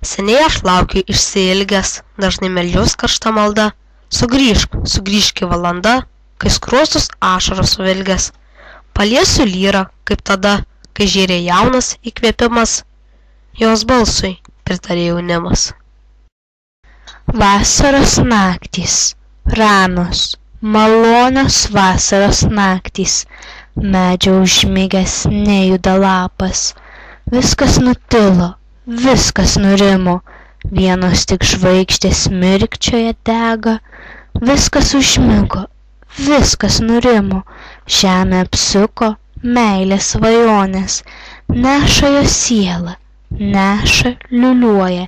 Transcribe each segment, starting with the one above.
Seniai aš laukiu išsiilgęs, dažnai meldžiaus karšta malda. Sugrįžk valanda, kai skruostus ašaros suvilgęs. Paliesiu lyrą, kaip tada, kai žėrė jaunas įkvėpimas. Jos balsui pritarė jaunimas. Vasaros naktys, ramios, malonios vasaros naktys, medžio užmigęs nejuda lapas. Viskas nutilo, viskas nurimo, vienos tik žvaigždės mirkčioje dega. Viskas užmigo, viskas nurimo, žemė apsuko meilės svajonės, neša jo sielą, neša liuliuoja,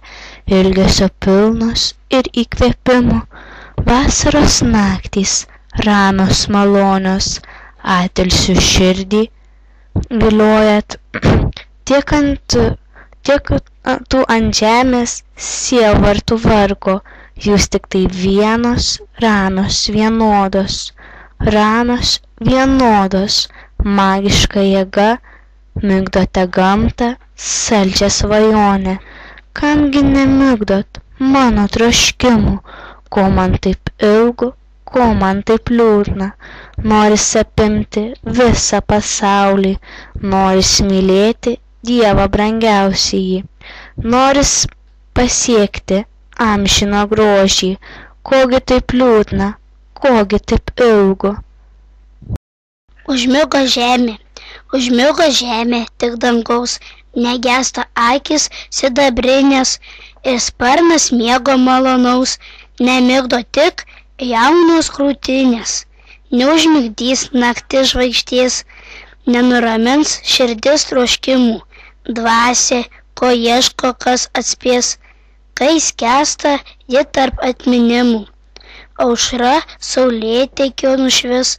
ilgesio pilnos ir įkvėpimo. Vasaros naktys, ramios malonios, atilsiu širdį, viliojat tiek tų ant žemės sielvartų vargo, jūs tik tai vienos, ramios vienodos, magiška jėga, migdote gamtą, saldžią svajonę. Kamgi nemigdot mano troškimų, ko man taip ilgu, ko man taip liūdna. Noris apimti visą pasaulį, noris mylėti Dievą brangiausiąjį, noris pasiekti amžiną grožį, kogi taip liūdna, kogi taip ilgu. Užmigo žemė, tik dangaus, negesta akis sidabrinės ir sparnas miego malonaus, nemigdo tik jaunos krūtinės, neužmigdys naktis žvaigždės, nenuramins širdis troškimų, dvasia, ko ieško kas atspės, kai skęsta ji tarp atminimų. Aušra saulėtekio nušvis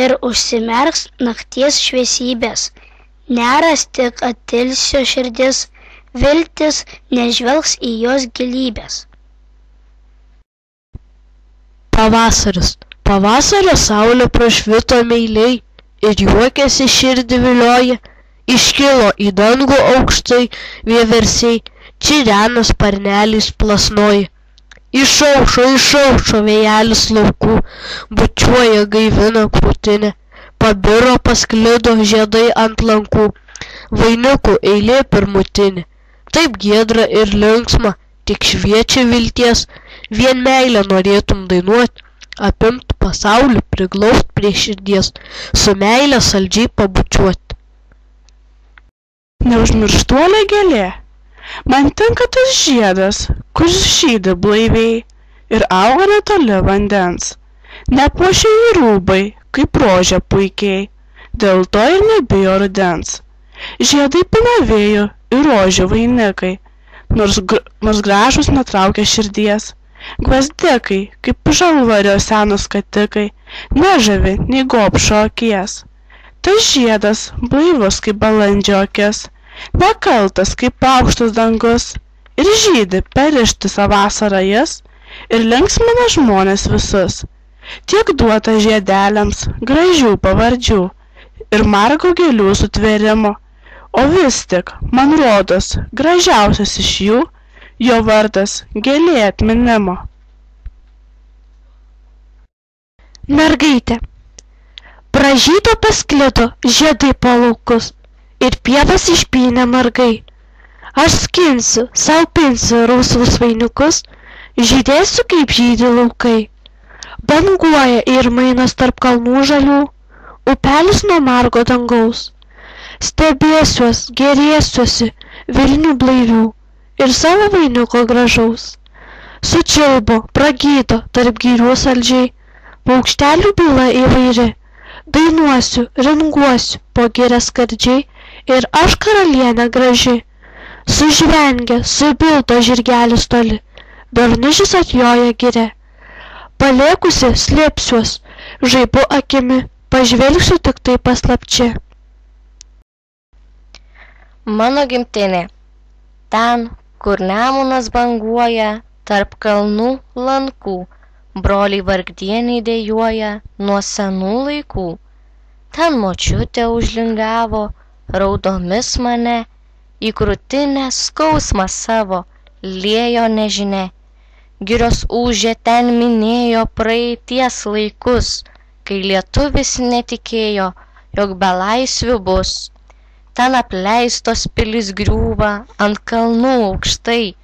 ir užsimerks nakties šviesybės, neras tik atilsio širdis, viltis nežvelgs į jos gilybės. Pavasario saulė prašvito meiliai ir juokėsi širdį vilioja. Iškilo į dangų aukštai vieversiai, čirena sparneliais plasnoja. Išaušo vėjelis laukų, bučiuoja gaivina krūtinę, pabiro pasklido žiedai ant lankų, vainikų eilė pirmutinė. Taip giedra ir linksma, tik šviečia vilties, vien meilę norėtum dainuot, apimt pasaulį, priglaust prie širdies, su meilė saldžiai pabučiuot. Neužmirštuolė gėlė, man tinka tas žiedas, kur žydi blaiviai ir auga netoli vandens. Nepuošia jų rūbai, kaip rožė puikiai, dėl to ir nebijo rudens. Žiedai pina vėjų ir rožių vainikai, nors gražus netraukia širdies. Gvazdikai, kaip žalvario senos katikai, nežavi nei gobšo akies. Tas žiedas blaivus kaip balandžio akis, nekaltas kaip aukštas dangus, ir žydi per ištisą vasarą jis, ir linksmina žmonės visus. Tiek duota žiedeliams gražių pavardžių ir margo gėlių sutvėrimo, o vis tik, man rodos, gražiausias iš jų, jo vardas gėlė atminimo. Mergaitė. Pražydo pasklido žiedai po laukus ir pievas išpynė margai. Aš skinsiu, sau pinsiu rausvus vainikus, žydėsiu kaip žydi laukai. Banguoja ir mainas tarp kalnų žalių, upelis nuo margo dangaus. Stebėsiuos, gerėsiuosi vilnių blaivių ir savo vainiko gražaus. Sučilbo, pragydo tarp girių saldžiai, paukštelių byla įvairi. Dainuosiu, ringuosiu po girią skardžiai ir aš karalienė graži. Sužvengia, subildo žirgelis toli, bernižis atjoja giria. Palėkusi slėpsiuos, žaibu akimi, pažvelgsiu tik tai paslapčia. Mano gimtinė. Ten, kur Nemunas banguoja, tarp kalnų lankų, broliai vargdieniai dejuoja nuo senų laikų. Ten močiutė užlingavo, raudomis mane, į krūtinę skausmą savo liejo nežinia. Girios ūžė ten minėjo praeities laikus, kai lietuvis netikėjo, jog belaisvių bus. Ten apleistos pilis griūva ant kalnų aukštai,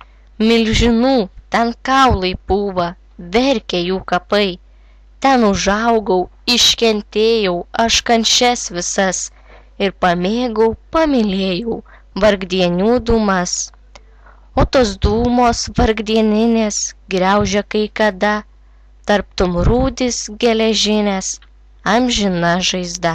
milžinų ten kaulai pūva, verkia jų kapai. Ten užaugau, iškentėjau aš kančias visas ir pamėgau, pamylėjau vargdienių dūmas. O tos dūmos vargdieninės griaužia kai kada, tarptum rūdis geležinės, amžina žaizda.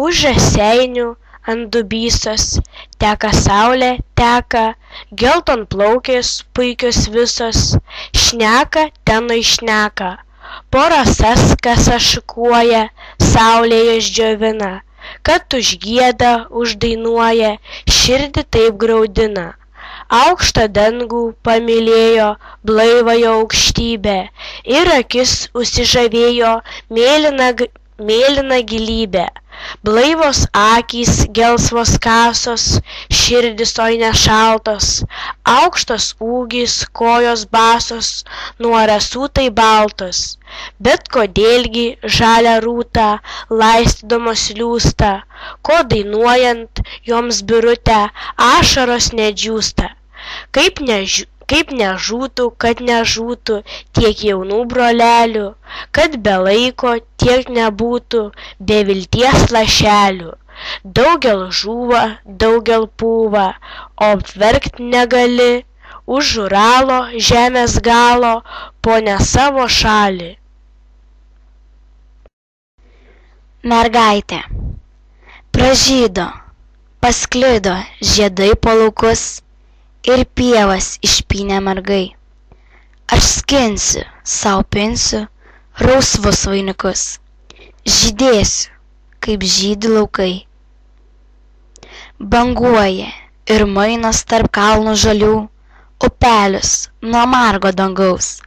Už raseinių ant dubysos teka saulė, teka, gelton plaukės puikios visos, šneka tenai šneka, po rasas kasa šukuoja, saulė jas džiovina, kad užgieda, uždainuoja, širdį taip graudina. Aukštą dangų pamylėjo, blaivąją aukštybę ir akis užsižavėjo mėlyna gilybė. Blaivos akys, gelsvos kasos, širdis oi nešaltos, aukštas ūgis, kojos basos, nuo rasų tai baltos. Bet kodėlgi žalią rūtą laistydamos liūsta, ko dainuojant joms birutę ašaros nedžiūsta. Kaip nežūtų, kad nežūtų tiek jaunų brolelių, kad be laiko tiek nebūtų be vilties lašelių. Daugel žūva, daugel pūva, o apverkt negali, už Uralo žemės galo, po ne savo šalį. Mergaitė. Pražydo, pasklido žiedai po laukus ir pievas išpynė margai. Aš skinsiu, sau pinsiu rausvus vainikus, žydėsiu, kaip žydi laukai. Banguoja ir mainos tarp kalnų žalių, upelius nuo margo dangaus.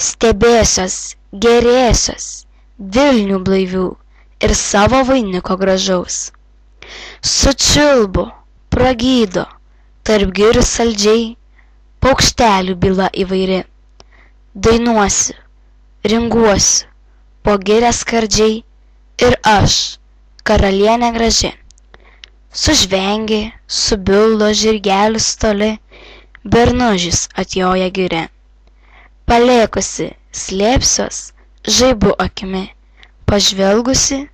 Stebėsios, gerėsios, Vilnių blaivių ir savo vainiko gražaus. Sučiulbu, pragydo, tarp girių saldžiai, paukštelių byla įvairi. Dainuosiu, ringuosiu, po girę skardžiai ir aš, karalienė graži. Sužvengi, subildo žirgelius toli, bernužis atjoja giria. Palėkusi, slėpsiuos, žaibu akimi, pažvelgsiu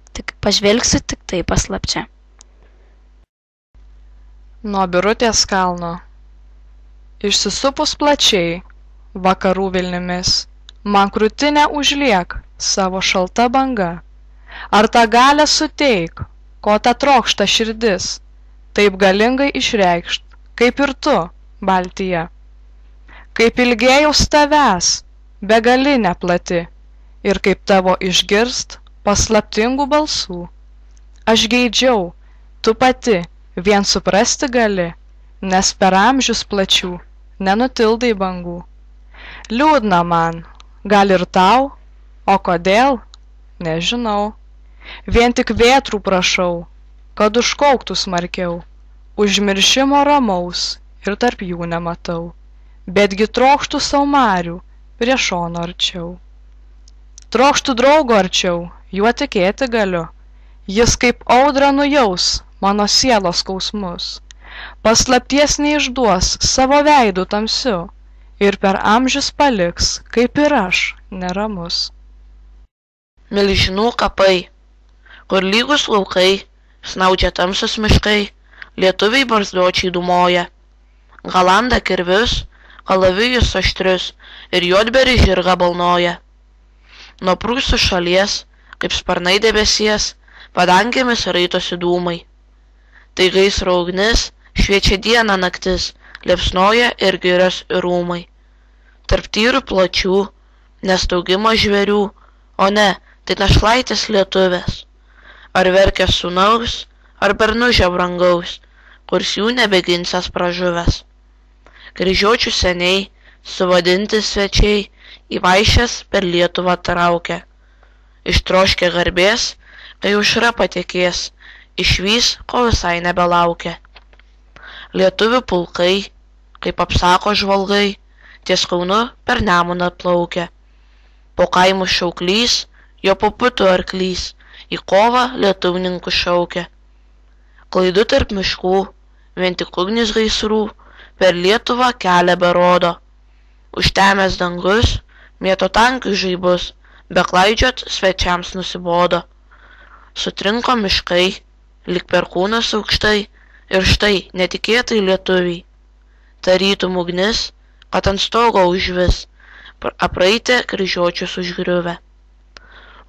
tik tai paslapčia. Nuo Birutės kalno. Išsisupus plačiai, vakarų Vilnimis, man krūtinę užliek savo šalta banga. Ar tą galę suteik, ko ta trokšta širdis, taip galingai išreikšt, kaip ir tu, Baltija. Kaip ilgėjaus tavęs, begalinė plati, ir kaip tavo išgirst paslaptingų balsų. Aš geidžiau, tu pati, vien suprasti gali, nes per amžius plačių nenutildai bangų. Liūdna man, gal ir tau, o kodėl, nežinau. Vien tik vėtrų prašau, kad užkauktų smarkiau, užmiršimo ramaus ir tarp jų nematau, betgi trokštų sau marių prie šono arčiau. Trokštų draugo arčiau, juo tikėti galiu, jis kaip audra nujaus mano sielos skausmus, paslapties neišduos savo veidų tamsiu ir per amžius paliks, kaip ir aš, neramus. Milžinų kapai, kur lygus laukai, snaudžia tamsus miškai, lietuviai barzdočiai dūmoja. Galanda kirvius, kalavijus aštrius ir juodberį žirgą balnoja. Nuo Prūsų šalies, kaip sparnai debesies, padangėmis raitosi dūmai. Tai gaisro ugnis, šviečia dieną naktis, liepsnoja ir girios ir rūmai. Tarp tyrų plačių, nestaugimo žvėrių, o ne, tai našlaitės lietuvės. Ar verkia sūnaus, ar bernužio brangaus, kurs jų nebeginsęs pražuvęs. Kryžiuočių seniai, suvadinti svečiai, į vaišes per Lietuvą traukia. Ištroškę garbės, kai aušra patekės, išvys, ko visai nebelaukia. Lietuvių pulkai, kaip apsako žvalgai, ties Kaunu per Nemuną plaukia. Po kaimus šauklys, jo poputų arklys, į kovą lietuvininkų šaukia. Klaidų tarp miškų, vien tik ugnis gaisrų, per Lietuvą kelią berodo. Užtemęs dangus, mėto tankius žaibus, beklaidžiot svečiams nusibodo. Sutrinko miškai, lyg perkūnas aukštai, ir štai netikėtai lietuviai. Tarytum ugnis, kad ant stogo užvis, apraitė kryžiuočius užgriuvę.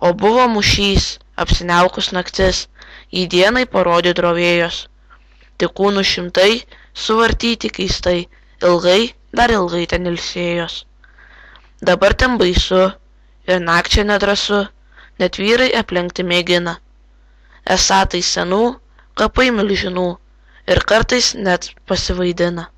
O buvo mūšys, apsiniaukus naktis, į dienai parodė drovėjos. Tik kūnų šimtai, suvartyti keistai, ilgai, dar ilgai ten ilsėjos. Dabar ten baisu, ir nakčia nedrąsu, net vyrai aplenkti mėgina. Esą tai senų, kapai milžinų, ir kartais net pasivaidina.